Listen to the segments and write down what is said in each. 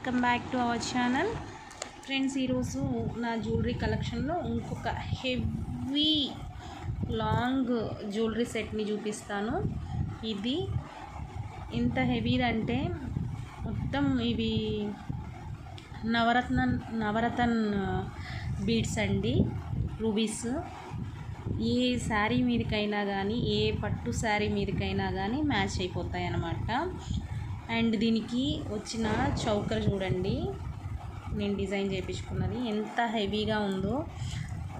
Welcome back to our channel friends. ఈరోజు నా jewellery కలెక్షన్లో ఇంకొక హెవీ లాంగ్ జ్యువెలరీ సెట్ని చూపిస్తాను. ఇది ఎంత హెవీదంటే మొత్తం ఇవి నవరత్న బీడ్స్ అండి, రూబీస్. ఏ శారీ మీదకైనా కానీ, ఏ పట్టు శారీ మీదకైనా కానీ మ్యాచ్ అయిపోతాయి అన్నమాట. అండ్ దీనికి వచ్చిన చౌకర్ చూడండి, నేను డిజైన్ చేయించుకున్నది ఎంత హెవీగా ఉందో,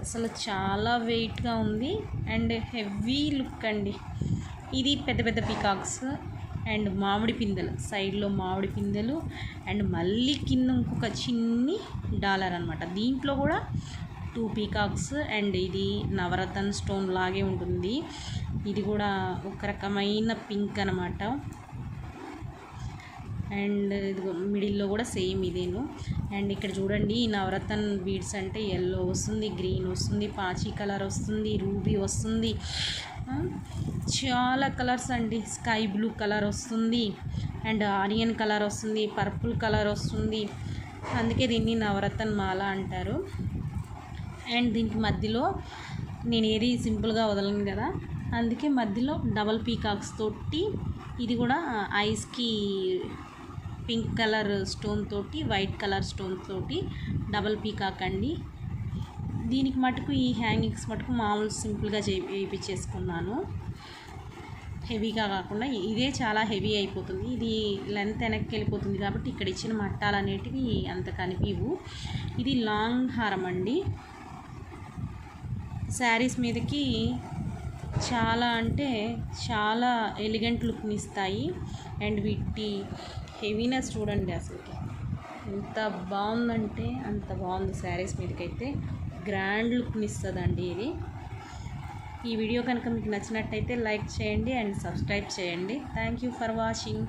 అసలు చాలా వెయిట్గా ఉంది అండ్ హెవీ లుక్ అండి. ఇది పెద్ద పెద్ద పీకాక్స్ అండ్ మామిడి పిందెలు, సైడ్లో మామిడి పిందెలు అండ్ మళ్ళీ కింద ఇంకొక చిన్ని డాలర్ అనమాట. దీంట్లో కూడా 2 పీకాక్స్ అండ్ ఇది నవరత్న స్టోన్ లాగే ఉంటుంది. ఇది కూడా ఒక రకమైన పింక్ అనమాట. అండ్ ఇది మిడిల్లో కూడా సేమ్ ఇదేను. అండ్ ఇక్కడ చూడండి, ఈ నవరత్న బీడ్స్ అంటే ఎల్లో వస్తుంది, గ్రీన్ వస్తుంది, పాచి కలర్ వస్తుంది, రూబీ వస్తుంది, చాలా కలర్స్ అండి. స్కై బ్లూ కలర్ వస్తుంది అండ్ ఆనియన్ కలర్ వస్తుంది, పర్పుల్ కలర్ వస్తుంది. అందుకే దీన్ని నవరత్న మాల అంటారు. అండ్ దీనికి మధ్యలో నేను ఏది సింపుల్గా వదలను కదా, అందుకే మధ్యలో డబల్ పీకాక్స్ తోటి, ఇది కూడా ఐస్కి పింక్ కలర్ స్టోన్ తోటి, వైట్ కలర్ స్టోన్ తోటి డబల్ పీకాక్ అండి. దీనికి మటుకు ఈ హ్యాంగింగ్స్ మటుకు మామూలు సింపుల్గా చేయించేసుకున్నాను, హెవీగా కాకుండా. ఇదే చాలా హెవీ అయిపోతుంది, ఇది లెంత్ వెనక్కి వెళ్ళిపోతుంది కాబట్టి ఇక్కడ ఇచ్చిన మట్టాలు అనేటివి అంత కనిపివు. ఇది లాంగ్ హారం అండి, శారీస్ మీదకి చాలా అంటే చాలా ఎలిగెంట్ లుక్ని ఇస్తాయి. అండ్ వీటి హెవీనెస్ చూడండి, అసలు ఎంత బాగుందంటే అంత బాగుంది. శారీస్ మీదకైతే గ్రాండ్ లుక్ని ఇస్తుందండి ఇది. ఈ వీడియో కనుక మీకు నచ్చినట్టయితే లైక్ చేయండి అండ్ సబ్స్క్రైబ్ చేయండి. Thank you for watching.